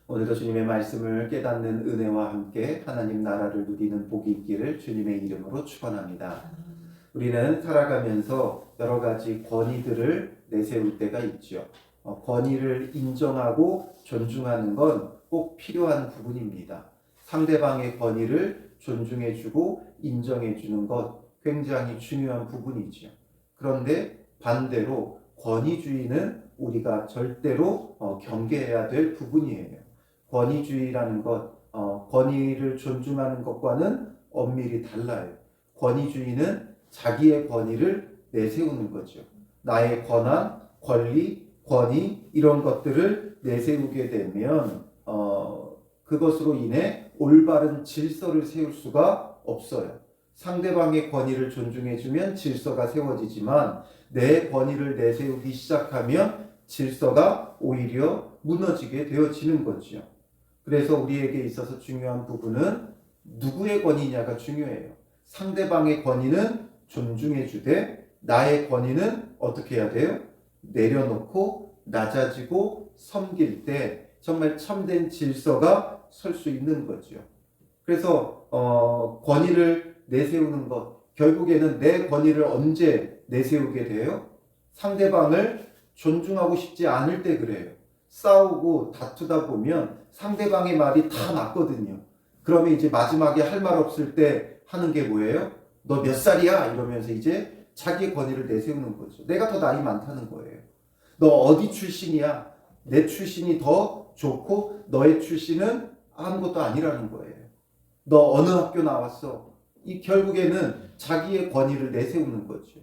오늘도 주님의 말씀을 깨닫는 은혜와 함께 하나님 나라를 누리는 복이 있기를 주님의 이름으로 축원합니다. 우리는 살아가면서 여러 가지 권위들을 내세울 때가 있죠. 권위를 인정하고 존중하는 건 꼭 필요한 부분입니다. 상대방의 권위를 존중해주고 인정해주는 것 굉장히 중요한 부분이죠. 그런데 반대로 권위주의는 우리가 절대로 경계해야 될 부분이에요. 권위주의라는 것, 권위를 존중하는 것과는 엄밀히 달라요. 권위주의는 자기의 권위를 내세우는 거죠. 나의 권한, 권리, 권위 이런 것들을 내세우게 되면 그것으로 인해 올바른 질서를 세울 수가 없어요. 상대방의 권위를 존중해주면 질서가 세워지지만 내 권위를 내세우기 시작하면 질서가 오히려 무너지게 되어지는 거죠. 그래서 우리에게 있어서 중요한 부분은 누구의 권위냐가 중요해요. 상대방의 권위는 존중해주되 나의 권위는 어떻게 해야 돼요? 내려놓고 낮아지고 섬길 때 정말 참된 질서가 설 수 있는 거죠. 그래서 권위를 내세우는 것, 결국에는 내 권위를 언제 내세우게 돼요? 상대방을 존중하고 싶지 않을 때 그래요. 싸우고 다투다 보면 상대방의 말이 다 맞거든요. 그러면 이제 마지막에 할 말 없을 때 하는 게 뭐예요? 너 몇 살이야? 이러면서 이제 자기의 권위를 내세우는 거죠. 내가 더 나이 많다는 거예요. 너 어디 출신이야? 내 출신이 더 좋고 너의 출신은 아무것도 아니라는 거예요. 너 어느 학교 나왔어? 이 결국에는 자기의 권위를 내세우는 거죠.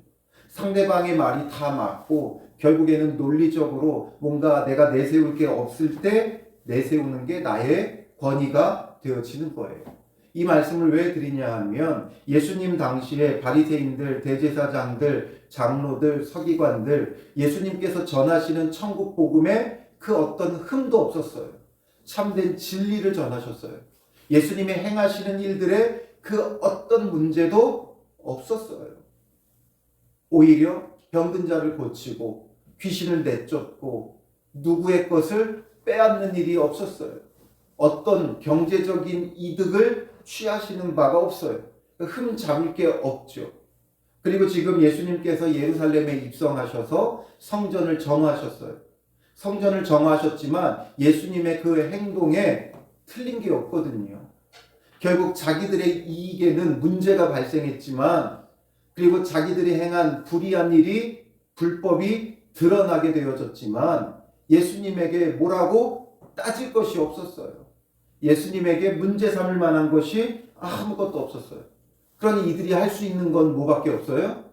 상대방의 말이 다 맞고 결국에는 논리적으로 뭔가 내가 내세울 게 없을 때 내세우는 게 나의 권위가 되어지는 거예요. 이 말씀을 왜 드리냐 하면 예수님 당시에 바리새인들, 대제사장들, 장로들, 서기관들 예수님께서 전하시는 천국 복음에 그 어떤 흠도 없었어요. 참된 진리를 전하셨어요. 예수님의 행하시는 일들에 그 어떤 문제도 없었어요. 오히려 병든 자를 고치고 귀신을 내쫓고 누구의 것을 빼앗는 일이 없었어요. 어떤 경제적인 이득을 취하시는 바가 없어요. 흠 잡을 게 없죠. 그리고 지금 예수님께서 예루살렘에 입성하셔서 성전을 정하셨어요. 성전을 정하셨지만 예수님의 그 행동에 틀린 게 없거든요. 결국 자기들의 이익에는 문제가 발생했지만 그리고 자기들이 행한 불의한 일이 불법이 드러나게 되어졌지만 예수님에게 뭐라고 따질 것이 없었어요. 예수님에게 문제 삼을 만한 것이 아무것도 없었어요. 그러니 이들이 할 수 있는 건 뭐밖에 없어요?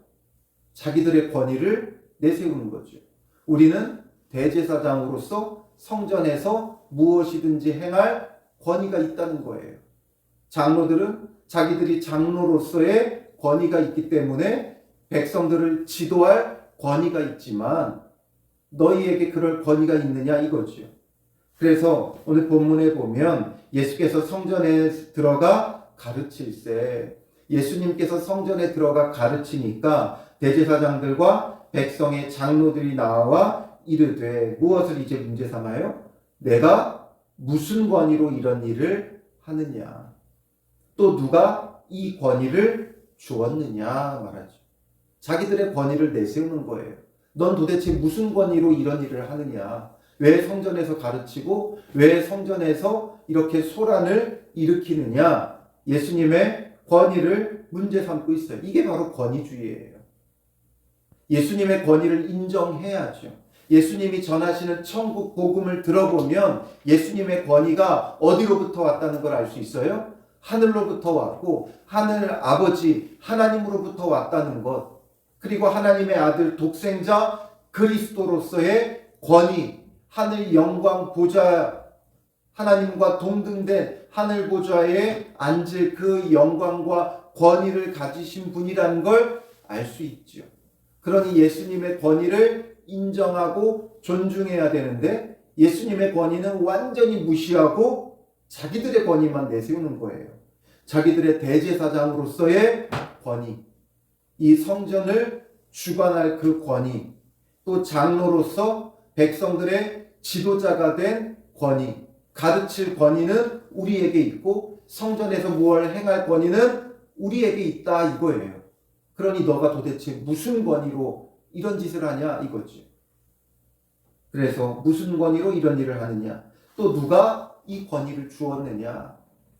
자기들의 권위를 내세우는 거죠. 우리는 대제사장으로서 성전에서 무엇이든지 행할 권위가 있다는 거예요. 장로들은 자기들이 장로로서의 권위가 있기 때문에 백성들을 지도할 권위가 있지만 너희에게 그럴 권위가 있느냐 이거죠. 그래서 오늘 본문에 보면 예수께서 성전에 들어가 가르칠세 예수님께서 성전에 들어가 가르치니까 대제사장들과 백성의 장로들이 나와 이르되 무엇을 이제 문제 삼아요? 내가 무슨 권위로 이런 일을 하느냐? 또 누가 이 권위를 주었느냐 말하죠. 자기들의 권위를 내세우는 거예요. 넌 도대체 무슨 권위로 이런 일을 하느냐? 왜 성전에서 가르치고 왜 성전에서 이렇게 소란을 일으키느냐? 예수님의 권위를 문제 삼고 있어요. 이게 바로 권위주의예요. 예수님의 권위를 인정해야죠. 예수님이 전하시는 천국 복음을 들어보면 예수님의 권위가 어디로부터 왔다는 걸 알 수 있어요? 하늘로부터 왔고 하늘 아버지 하나님으로부터 왔다는 것, 그리고 하나님의 아들 독생자 그리스도로서의 권위, 하늘 영광 보좌, 하나님과 동등된 하늘 보좌에 앉을 그 영광과 권위를 가지신 분이라는 걸 알 수 있죠. 그러니 예수님의 권위를 인정하고 존중해야 되는데 예수님의 권위는 완전히 무시하고 자기들의 권위만 내세우는 거예요. 자기들의 대제사장으로서의 권위, 이 성전을 주관할 그 권위, 또 장로로서 백성들의 지도자가 된 권위, 가르칠 권위는 우리에게 있고 성전에서 무엇을 행할 권위는 우리에게 있다 이거예요. 그러니 너가 도대체 무슨 권위로 이런 짓을 하냐 이거지. 그래서 무슨 권위로 이런 일을 하느냐, 또 누가 이 권위를 주었느냐,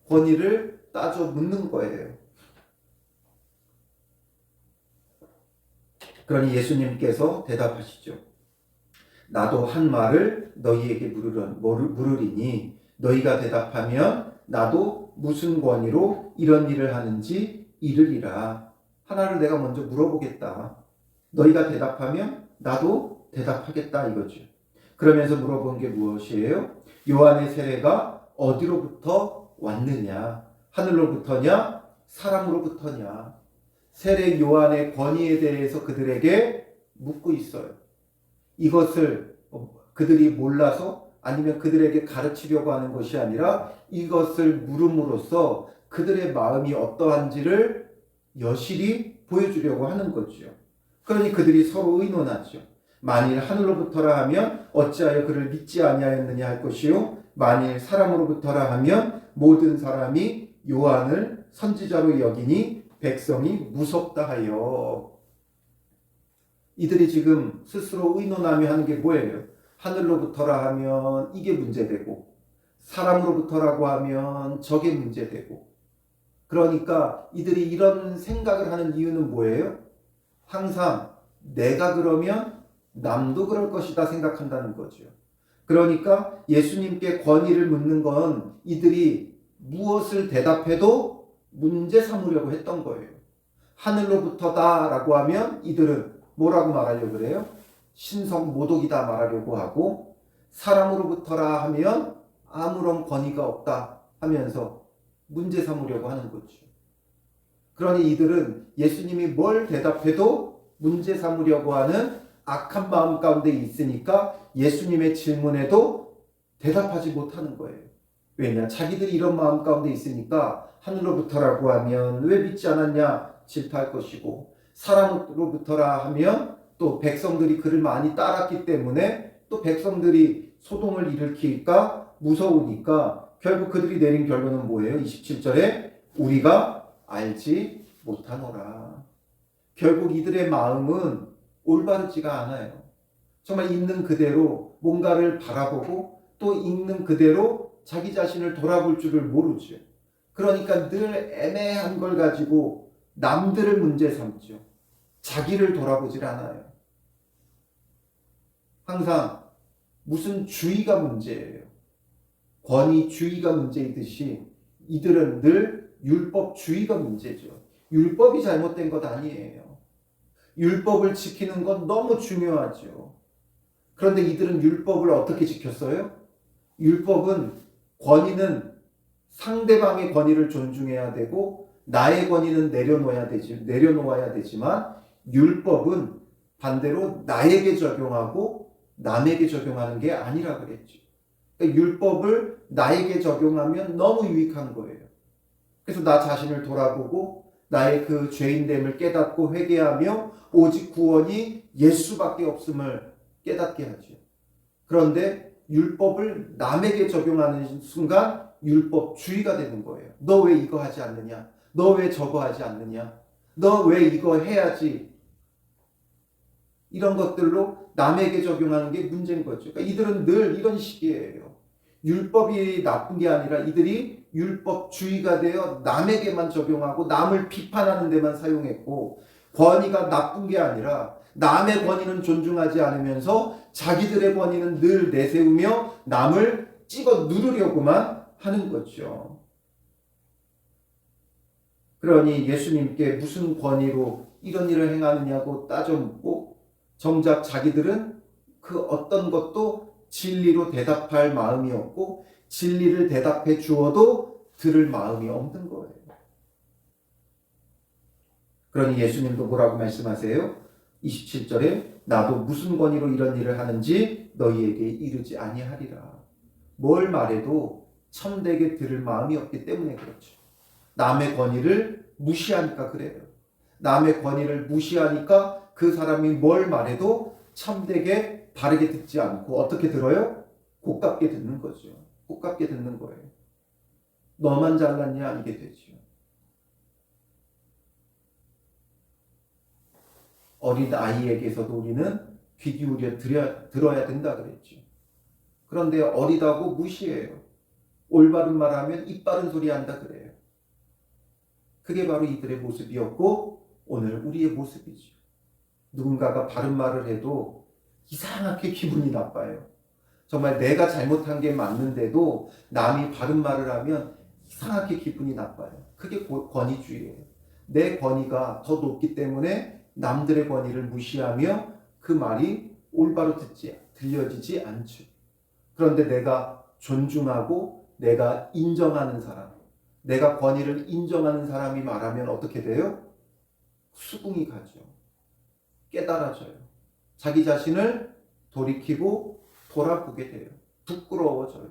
권위를 따져 묻는 거예요. 그러니 예수님께서 대답하시죠. 나도 한 말을 너희에게 물으리니 너희가 대답하면 나도 무슨 권위로 이런 일을 하는지 이르리라. 하나를 내가 먼저 물어보겠다. 너희가 대답하면 나도 대답하겠다 이거죠. 그러면서 물어본 게 무엇이에요? 요한의 세례가 어디로부터 왔느냐? 하늘로부터냐? 사람으로부터냐? 세례 요한의 권위에 대해서 그들에게 묻고 있어요. 이것을 그들이 몰라서 아니면 그들에게 가르치려고 하는 것이 아니라 이것을 물음으로써 그들의 마음이 어떠한지를 여실히 보여주려고 하는 거죠. 그러니 그들이 서로 의논하죠. 만일 하늘로부터라 하면 어찌하여 그를 믿지 아니하였느냐 할 것이요, 만일 사람으로부터라 하면 모든 사람이 요한을 선지자로 여기니 백성이 무섭다 하여. 이들이 지금 스스로 의논하며 하는 게 뭐예요? 하늘로부터라 하면 이게 문제되고 사람으로부터라고 하면 저게 문제되고. 그러니까 이들이 이런 생각을 하는 이유는 뭐예요? 항상 내가 그러면 남도 그럴 것이다 생각한다는 거죠. 그러니까 예수님께 권위를 묻는 건 이들이 무엇을 대답해도 문제 삼으려고 했던 거예요. 하늘로부터다 라고 하면 이들은 뭐라고 말하려고 그래요? 신성 모독이다 말하려고 하고, 사람으로부터라 하면 아무런 권위가 없다 하면서 문제 삼으려고 하는 거죠. 그러니 이들은 예수님이 뭘 대답해도 문제 삼으려고 하는 악한 마음 가운데 있으니까 예수님의 질문에도 대답하지 못하는 거예요. 왜냐? 자기들이 이런 마음 가운데 있으니까 하늘로부터라고 하면 왜 믿지 않았냐 질타할 것이고, 사람으로부터라 하면 또 백성들이 그를 많이 따랐기 때문에 또 백성들이 소동을 일으킬까 무서우니까 결국 그들이 내린 결론은 뭐예요? 27절에 우리가 알지 못하노라. 결국 이들의 마음은 올바르지가 않아요. 정말 있는 그대로 뭔가를 바라보고 또 있는 그대로 자기 자신을 돌아볼 줄을 모르죠. 그러니까 늘 애매한 걸 가지고 남들을 문제 삼죠. 자기를 돌아보질 않아요. 항상 무슨 주의가 문제예요. 권위주의가 문제이듯이 이들은 늘 율법주의가 문제죠. 율법이 잘못된 것 아니에요. 율법을 지키는 건 너무 중요하죠. 그런데 이들은 율법을 어떻게 지켰어요? 율법은 권위는 상대방의 권위를 존중해야 되고 나의 권위는 내려놓아야 되지만 율법은 반대로 나에게 적용하고 남에게 적용하는 게 아니라 그랬죠. 그러니까 율법을 나에게 적용하면 너무 유익한 거예요. 그래서 나 자신을 돌아보고 나의 그 죄인됨을 깨닫고 회개하며 오직 구원이 예수밖에 없음을 깨닫게 하죠. 그런데 율법을 남에게 적용하는 순간 율법주의가 되는 거예요. 너 왜 이거 하지 않느냐? 너 왜 저거 하지 않느냐? 너 왜 이거 해야지? 이런 것들로 남에게 적용하는 게 문제인 거죠. 그러니까 이들은 늘 이런 식이에요. 율법이 나쁜 게 아니라 이들이 율법주의가 되어 남에게만 적용하고 남을 비판하는 데만 사용했고, 권위가 나쁜 게 아니라 남의 권위는 존중하지 않으면서 자기들의 권위는 늘 내세우며 남을 찍어 누르려고만 하는 거죠. 그러니 예수님께 무슨 권위로 이런 일을 행하느냐고 따져 묻고, 정작 자기들은 그 어떤 것도 진리로 대답할 마음이 없고 진리를 대답해 주어도 들을 마음이 없는 거예요. 그러니 예수님도 뭐라고 말씀하세요? 27절에 나도 무슨 권위로 이런 일을 하는지 너희에게 이르지 아니하리라. 뭘 말해도 참되게 들을 마음이 없기 때문에 그렇죠. 남의 권위를 무시하니까 그래요. 남의 권위를 무시하니까 그 사람이 뭘 말해도 참되게 바르게 듣지 않고 어떻게 들어요? 고깝게 듣는 거죠. 똑같게 듣는 거예요. 너만 잘났냐 이게 되죠. 어린 아이에게서도 우리는 귀 기울여 들어야 된다 그랬죠. 그런데 어리다고 무시해요. 올바른 말 하면 입 바른 소리 한다 그래요. 그게 바로 이들의 모습이었고 오늘 우리의 모습이죠. 누군가가 바른 말을 해도 이상하게 기분이 나빠요. 정말 내가 잘못한 게 맞는데도 남이 바른 말을 하면 이상하게 기분이 나빠요. 그게 권위주의예요. 내 권위가 더 높기 때문에 남들의 권위를 무시하며 그 말이 올바로 들려지지 않죠. 그런데 내가 존중하고 내가 인정하는 사람, 내가 권위를 인정하는 사람이 말하면 어떻게 돼요? 수긍이 가죠. 깨달아져요. 자기 자신을 돌이키고 돌아보게 돼요. 부끄러워져요.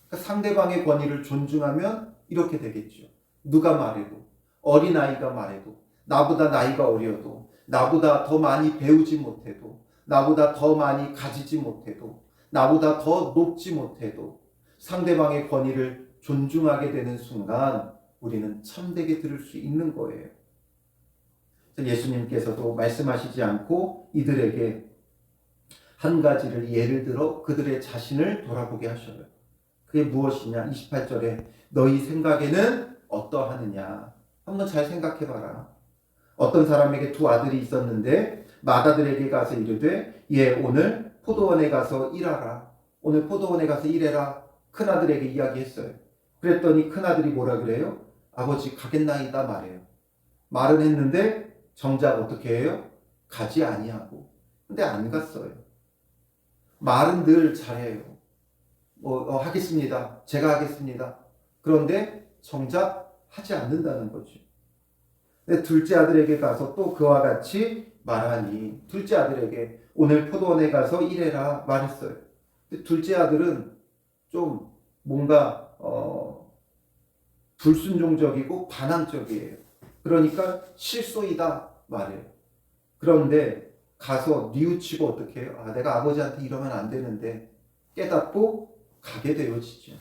그러니까 상대방의 권위를 존중하면 이렇게 되겠죠. 누가 말해도, 어린아이가 말해도, 나보다 나이가 어려도, 나보다 더 많이 배우지 못해도, 나보다 더 많이 가지지 못해도, 나보다 더 높지 못해도 상대방의 권위를 존중하게 되는 순간 우리는 참되게 들을 수 있는 거예요. 예수님께서도 말씀하시지 않고 이들에게 한 가지를 예를 들어 그들의 자신을 돌아보게 하셔요. 그게 무엇이냐? 28절에 너희 생각에는 어떠하느냐? 한번 잘 생각해봐라. 어떤 사람에게 두 아들이 있었는데 맏아들에게 가서 이르되 오늘 포도원에 가서 일하라. 오늘 포도원에 가서 일해라. 큰아들에게 이야기했어요. 그랬더니 큰아들이 뭐라 그래요? 아버지 가겠나이다 말해요. 말은 했는데 정작 어떻게 해요? 가지 아니하고. 근데 안 갔어요. 말은 늘 잘해요. 하겠습니다. 제가 하겠습니다. 그런데 정작 하지 않는다는 거죠. 근데 둘째 아들에게 가서 또 그와 같이 말하니 둘째 아들에게 오늘 포도원에 가서 일해라 말했어요. 근데 둘째 아들은 좀 뭔가 불순종적이고 반항적이에요. 그러니까 실소이다 말해요. 그런데 가서 뉘우치고 어떻게 해요? 내가 아버지한테 이러면 안 되는데 깨닫고 가게 되어지죠.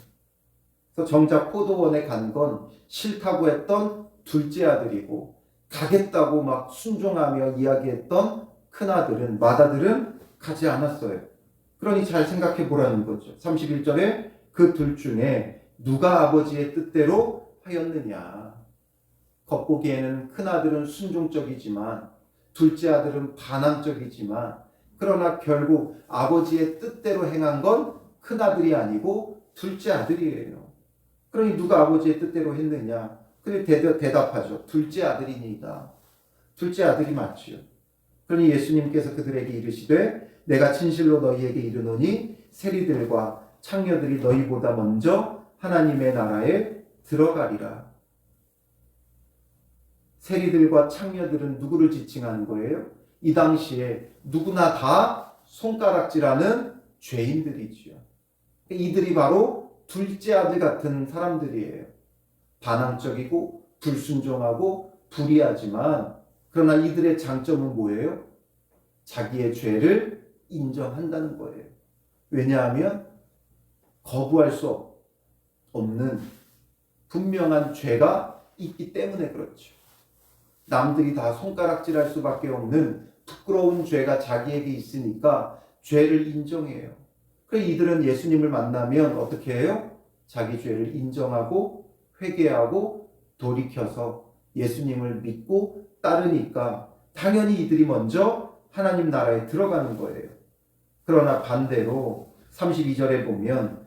그래서 정작 포도원에 간 건 싫다고 했던 둘째 아들이고 가겠다고 막 순종하며 이야기했던 큰아들은 맏아들은 가지 않았어요. 그러니 잘 생각해 보라는 거죠. 31절에 그 둘 중에 누가 아버지의 뜻대로 하였느냐. 겉보기에는 큰아들은 순종적이지만 둘째 아들은 반항적이지만 그러나 결국 아버지의 뜻대로 행한 건 큰아들이 아니고 둘째 아들이에요. 그러니 누가 아버지의 뜻대로 했느냐. 그래 대답하죠. 둘째 아들이니이다. 둘째 아들이 맞지요. 그러니 예수님께서 그들에게 이르시되 내가 진실로 너희에게 이르노니 세리들과 창녀들이 너희보다 먼저 하나님의 나라에 들어가리라. 세리들과 창녀들은 누구를 지칭하는 거예요? 이 당시에 누구나 다 손가락질하는 죄인들이지요. 이들이 바로 둘째 아들 같은 사람들이에요. 반항적이고 불순종하고 불의하지만 그러나 이들의 장점은 뭐예요? 자기의 죄를 인정한다는 거예요. 왜냐하면 거부할 수 없는 분명한 죄가 있기 때문에 그렇죠. 남들이 다 손가락질할 수밖에 없는 부끄러운 죄가 자기에게 있으니까 죄를 인정해요. 그래서 이들은 예수님을 만나면 어떻게 해요? 자기 죄를 인정하고 회개하고 돌이켜서 예수님을 믿고 따르니까 당연히 이들이 먼저 하나님 나라에 들어가는 거예요. 그러나 반대로 32절에 보면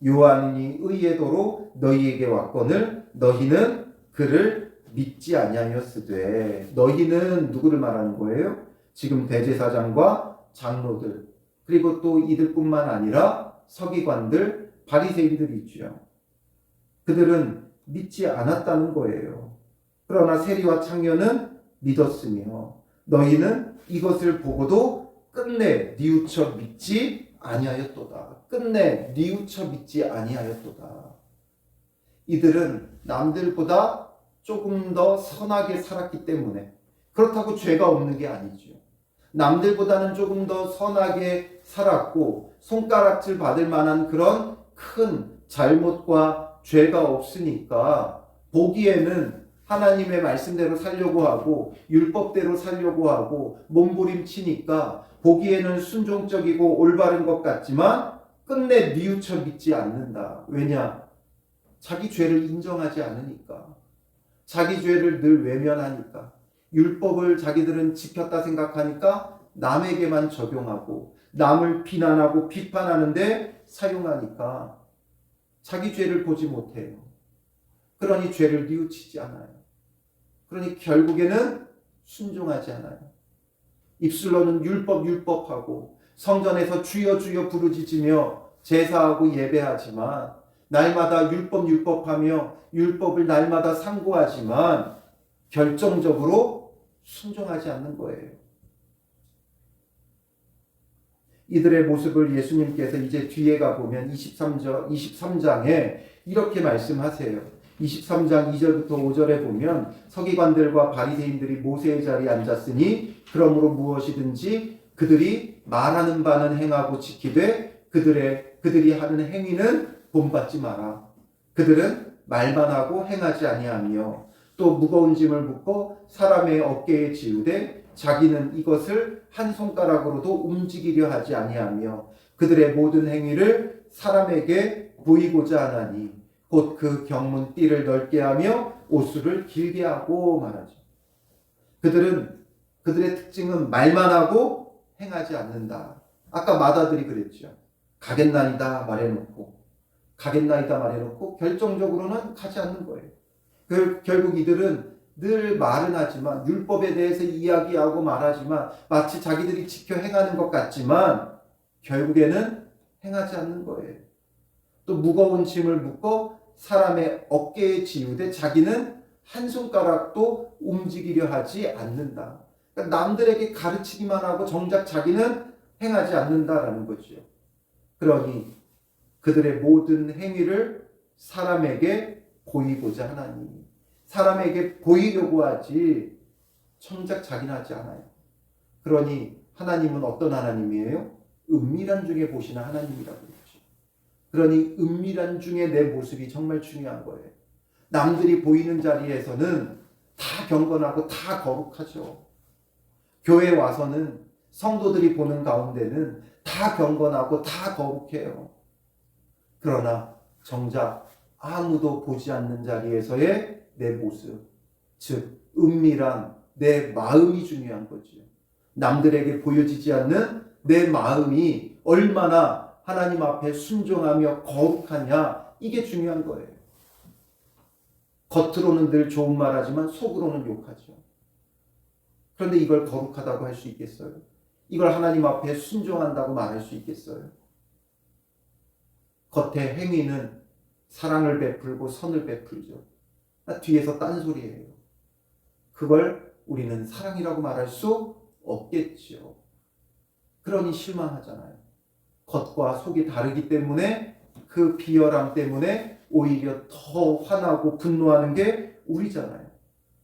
요한이 의의 도로 너희에게 왔거늘 너희는 그를 믿지 아니하였으되 너희는 누구를 말하는 거예요? 지금 대제사장과 장로들 그리고 또 이들뿐만 아니라 서기관들 바리새인들이 있죠. 그들은 믿지 않았다는 거예요. 그러나 세리와 창녀는 믿었으며 너희는 이것을 보고도 끝내 뉘우쳐 믿지 아니하였도다. 끝내 뉘우쳐 믿지 아니하였도다. 이들은 남들보다 조금 더 선하게 살았기 때문에 그렇다고 죄가 없는 게 아니죠. 남들보다는 조금 더 선하게 살았고 손가락질 받을 만한 그런 큰 잘못과 죄가 없으니까 보기에는 하나님의 말씀대로 살려고 하고 율법대로 살려고 하고 몸부림치니까 보기에는 순종적이고 올바른 것 같지만 끝내 뉘우쳐 믿지 않는다. 왜냐? 자기 죄를 인정하지 않으니까. 자기 죄를 늘 외면하니까. 율법을 자기들은 지켰다 생각하니까 남에게만 적용하고 남을 비난하고 비판하는데 사용하니까 자기 죄를 보지 못해요. 그러니 죄를 뉘우치지 않아요. 그러니 결국에는 순종하지 않아요. 입술로는 율법하고 성전에서 주여 주여 부르짖으며 제사하고 예배하지만 날마다 율법하며 율법을 날마다 상고하지만 결정적으로 순종하지 않는 거예요. 이들의 모습을 예수님께서 이제 뒤에 가보면 23장에 이렇게 말씀하세요. 23장 2절부터 5절에 보면 서기관들과 바리새인들이 모세의 자리에 앉았으니 그러므로 무엇이든지 그들이 말하는 바는 행하고 지키되 그들이 하는 행위는 본받지 마라. 그들은 말만 하고 행하지 아니하며 또 무거운 짐을 묶고 사람의 어깨에 지우되 자기는 이것을 한 손가락으로도 움직이려 하지 아니하며 그들의 모든 행위를 사람에게 보이고자 하나니 곧 그 경문 띠를 넓게 하며 옷수를 길게 하고 말하죠. 그들의 특징은 말만 하고 행하지 않는다. 아까 마다들이 그랬죠. 가겠나이다 말해놓고 결정적으로는 가지 않는 거예요. 결국 이들은 늘 말은 하지만 율법에 대해서 이야기하고 말하지만 마치 자기들이 지켜 행하는 것 같지만 결국에는 행하지 않는 거예요. 또 무거운 짐을 묶어 사람의 어깨에 지우되 자기는 한 손가락도 움직이려 하지 않는다. 그러니까 남들에게 가르치기만 하고 정작 자기는 행하지 않는다라는 거죠. 그러니 그들의 모든 행위를 사람에게 보이고자 하나니 사람에게 보이려고 하지 정작 자기는 하지 않아요. 그러니 하나님은 어떤 하나님이에요? 은밀한 중에 보시는 하나님이라고 했죠. 그러니 은밀한 중에 내 모습이 정말 중요한 거예요. 남들이 보이는 자리에서는 다 경건하고 다 거룩하죠. 교회에 와서는 성도들이 보는 가운데는 다 경건하고 다 거룩해요. 그러나 정작 아무도 보지 않는 자리에서의 내 모습, 즉 은밀한 내 마음이 중요한 거죠. 남들에게 보여지지 않는 내 마음이 얼마나 하나님 앞에 순종하며 거룩하냐, 이게 중요한 거예요. 겉으로는 늘 좋은 말 하지만 속으로는 욕하죠. 그런데 이걸 거룩하다고 할 수 있겠어요? 이걸 하나님 앞에 순종한다고 말할 수 있겠어요? 겉의 행위는 사랑을 베풀고 선을 베풀죠. 뒤에서 딴소리예요. 그걸 우리는 사랑이라고 말할 수 없겠죠. 그러니 실망하잖아요. 겉과 속이 다르기 때문에 그 비열함 때문에 오히려 더 화나고 분노하는 게 우리잖아요.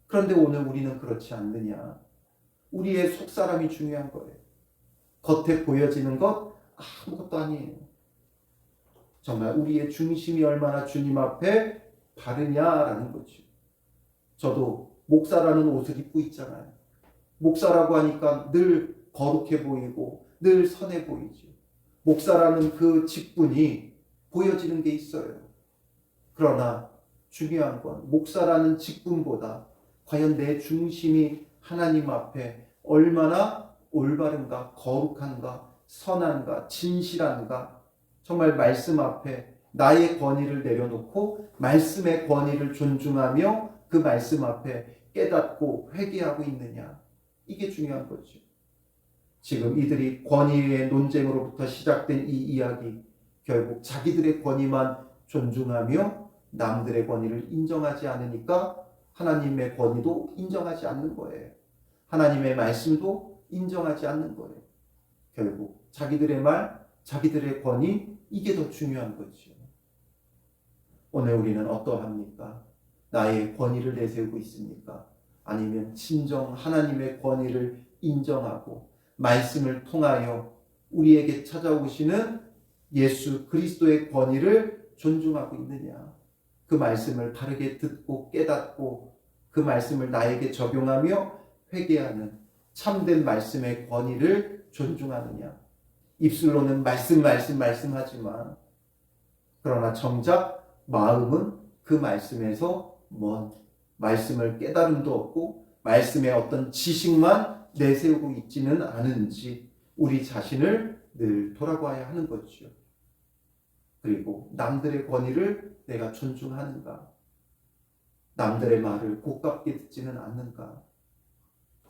그런데 오늘 우리는 그렇지 않느냐. 우리의 속사람이 중요한 거예요. 겉에 보여지는 것 아무것도 아니에요. 정말 우리의 중심이 얼마나 주님 앞에 바르냐라는 거죠. 저도 목사라는 옷을 입고 있잖아요. 목사라고 하니까 늘 거룩해 보이고 늘 선해 보이죠. 목사라는 그 직분이 보여지는 게 있어요. 그러나 중요한 건 목사라는 직분보다 과연 내 중심이 하나님 앞에 얼마나 올바른가, 거룩한가, 선한가, 진실한가, 정말 말씀 앞에 나의 권위를 내려놓고 말씀의 권위를 존중하며 그 말씀 앞에 깨닫고 회개하고 있느냐, 이게 중요한 거죠. 지금 이들이 권위의 논쟁으로부터 시작된 이 이야기, 결국 자기들의 권위만 존중하며 남들의 권위를 인정하지 않으니까 하나님의 권위도 인정하지 않는 거예요. 하나님의 말씀도 인정하지 않는 거예요. 결국 자기들의 말, 자기들의 권위, 이게 더 중요한 거죠. 오늘 우리는 어떠합니까? 나의 권위를 내세우고 있습니까? 아니면 진정 하나님의 권위를 인정하고 말씀을 통하여 우리에게 찾아오시는 예수 그리스도의 권위를 존중하고 있느냐? 그 말씀을 바르게 듣고 깨닫고 그 말씀을 나에게 적용하며 회개하는 참된 말씀의 권위를 존중하느냐? 입술로는 말씀하지만 그러나 정작 마음은 그 말씀에서 먼 말씀을 깨달음도 없고 말씀의 어떤 지식만 내세우고 있지는 않은지 우리 자신을 늘 돌아봐야 하는 거죠. 그리고 남들의 권위를 내가 존중하는가? 남들의 말을 고깝게 듣지는 않는가?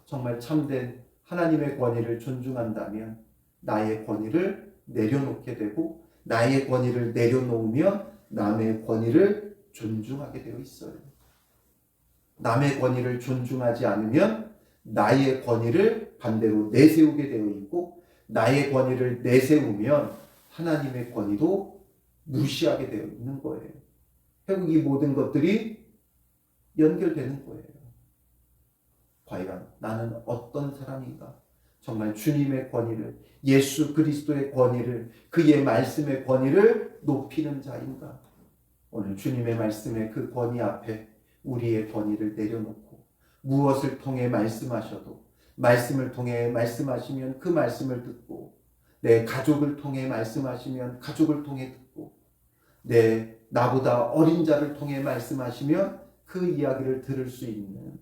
정말 참된 하나님의 권위를 존중한다면 나의 권위를 내려놓게 되고 나의 권위를 내려놓으면 남의 권위를 존중하게 되어 있어요. 남의 권위를 존중하지 않으면 나의 권위를 반대로 내세우게 되어 있고 나의 권위를 내세우면 하나님의 권위도 무시하게 되어 있는 거예요. 결국 이 모든 것들이 연결되는 거예요. 과연 나는 어떤 사람인가? 정말 주님의 권위를, 예수 그리스도의 권위를, 그의 말씀의 권위를 높이는 자인가? 오늘 주님의 말씀의 그 권위 앞에 우리의 권위를 내려놓고 무엇을 통해 말씀하셔도 말씀을 통해 말씀하시면 그 말씀을 듣고 내 가족을 통해 말씀하시면 가족을 통해 듣고 나보다 어린 자를 통해 말씀하시면 그 이야기를 들을 수 있는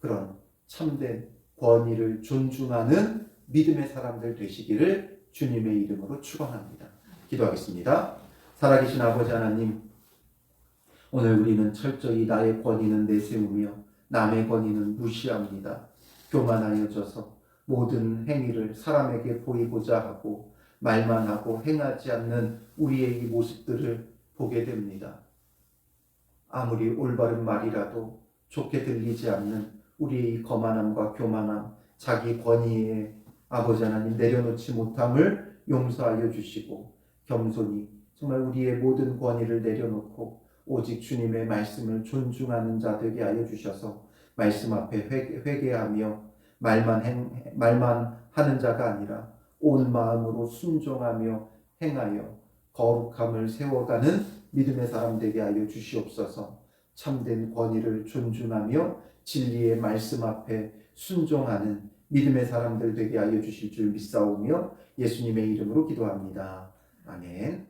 그런 참된 권위를 존중하는 믿음의 사람들 되시기를 주님의 이름으로 축원합니다. 기도하겠습니다. 살아계신 아버지 하나님, 오늘 우리는 철저히 나의 권위는 내세우며 남의 권위는 무시합니다. 교만하여져서 모든 행위를 사람에게 보이고자 하고 말만 하고 행하지 않는 우리의 이 모습들을 보게 됩니다. 아무리 올바른 말이라도 좋게 들리지 않는 우리의 이 거만함과 교만함, 자기 권위에 아버지 하나님 내려놓지 못함을 용서하여 주시고 겸손히 정말 우리의 모든 권위를 내려놓고 오직 주님의 말씀을 존중하는 자 되게 하여 주셔서 말씀 앞에 회개하며 말만 하는 자가 아니라 온 마음으로 순종하며 행하여 거룩함을 세워가는 믿음의 사람 되게 하여 주시옵소서. 참된 권위를 존중하며 진리의 말씀 앞에 순종하는 믿음의 사람들 되게 하여 주실 줄 믿사오며 예수님의 이름으로 기도합니다. 아멘.